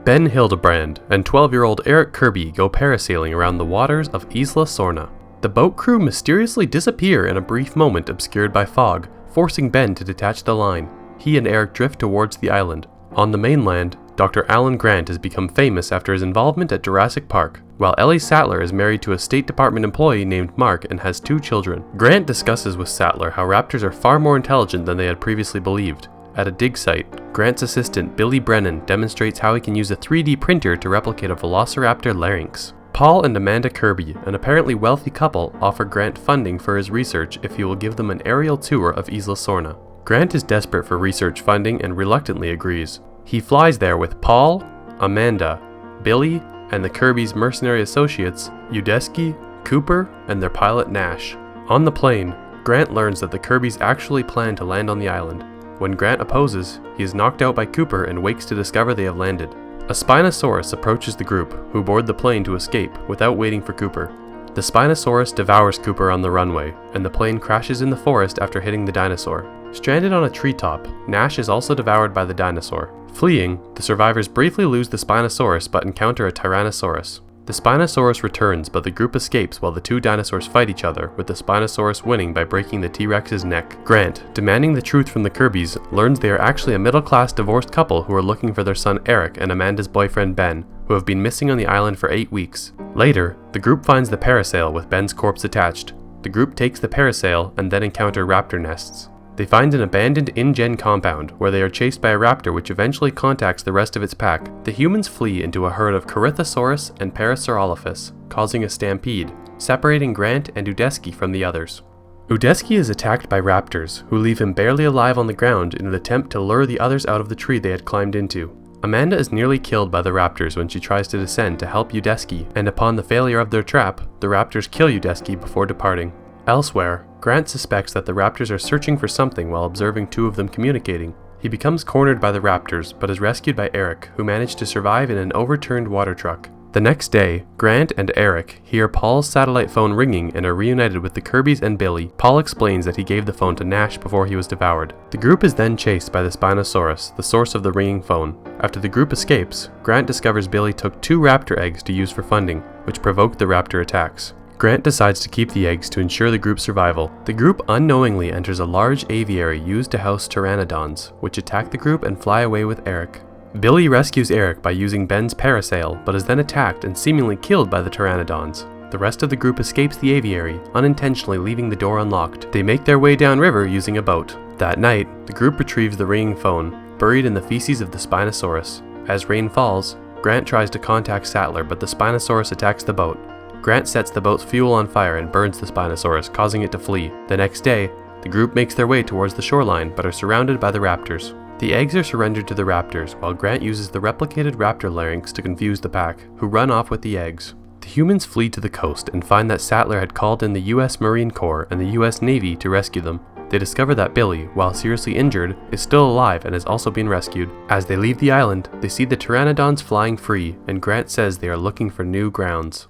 Ben Hildebrand and 12-year-old Eric Kirby go parasailing around the waters of Isla Sorna. The boat crew mysteriously disappear in a brief moment obscured by fog, forcing Ben to detach the line. He and Eric drift towards the island. On the mainland, Dr. Alan Grant has become famous after his involvement at Jurassic Park, while Ellie Sattler is married to a State Department employee named Mark and has 2 children. Grant discusses with Sattler how raptors are far more intelligent than they had previously believed. At a dig site, Grant's assistant Billy Brennan demonstrates how he can use a 3D printer to replicate a velociraptor larynx. Paul and Amanda Kirby, an apparently wealthy couple, offer Grant funding for his research if he will give them an aerial tour of Isla Sorna. Grant is desperate for research funding and reluctantly agrees. He flies there with Paul, Amanda, Billy, and the Kirby's mercenary associates, Udesky, Cooper, and their pilot Nash. On the plane, Grant learns that the Kirbys actually plan to land on the island. When Grant opposes, he is knocked out by Cooper and wakes to discover they have landed. A Spinosaurus approaches the group, who board the plane to escape without waiting for Cooper. The Spinosaurus devours Cooper on the runway, and the plane crashes in the forest after hitting the dinosaur. Stranded on a treetop, Nash is also devoured by the dinosaur. Fleeing, the survivors briefly lose the Spinosaurus but encounter a Tyrannosaurus. The Spinosaurus returns, but the group escapes while the 2 dinosaurs fight each other, with the Spinosaurus winning by breaking the T-Rex's neck. Grant, demanding the truth from the Kirbys, learns they are actually a middle-class divorced couple who are looking for their son Eric and Amanda's boyfriend Ben, who have been missing on the island for 8 weeks. Later, the group finds the parasail with Ben's corpse attached. The group takes the parasail and then encounter raptor nests. They find an abandoned InGen compound, where they are chased by a raptor which eventually contacts the rest of its pack. The humans flee into a herd of Corythosaurus and Parasaurolophus, causing a stampede, separating Grant and Udesky from the others. Udesky is attacked by raptors, who leave him barely alive on the ground in an attempt to lure the others out of the tree they had climbed into. Amanda is nearly killed by the raptors when she tries to descend to help Udesky, and upon the failure of their trap, the raptors kill Udesky before departing. Elsewhere, Grant suspects that the raptors are searching for something while observing 2 of them communicating. He becomes cornered by the raptors, but is rescued by Eric, who managed to survive in an overturned water truck. The next day, Grant and Eric hear Paul's satellite phone ringing and are reunited with the Kirbys and Billy. Paul explains that he gave the phone to Nash before he was devoured. The group is then chased by the Spinosaurus, the source of the ringing phone. After the group escapes, Grant discovers Billy took 2 raptor eggs to use for funding, which provoked the raptor attacks. Grant decides to keep the eggs to ensure the group's survival. The group unknowingly enters a large aviary used to house pteranodons, which attack the group and fly away with Eric. Billy rescues Eric by using Ben's parasail, but is then attacked and seemingly killed by the pteranodons. The rest of the group escapes the aviary, unintentionally leaving the door unlocked. They make their way downriver using a boat. That night, the group retrieves the ringing phone, buried in the feces of the Spinosaurus. As rain falls, Grant tries to contact Sattler, but the Spinosaurus attacks the boat. Grant sets the boat's fuel on fire and burns the Spinosaurus, causing it to flee. The next day, the group makes their way towards the shoreline, but are surrounded by the raptors. The eggs are surrendered to the raptors, while Grant uses the replicated raptor larynx to confuse the pack, who run off with the eggs. The humans flee to the coast and find that Sattler had called in the US Marine Corps and the US Navy to rescue them. They discover that Billy, while seriously injured, is still alive and has also been rescued. As they leave the island, they see the pteranodons flying free, and Grant says they are looking for new grounds.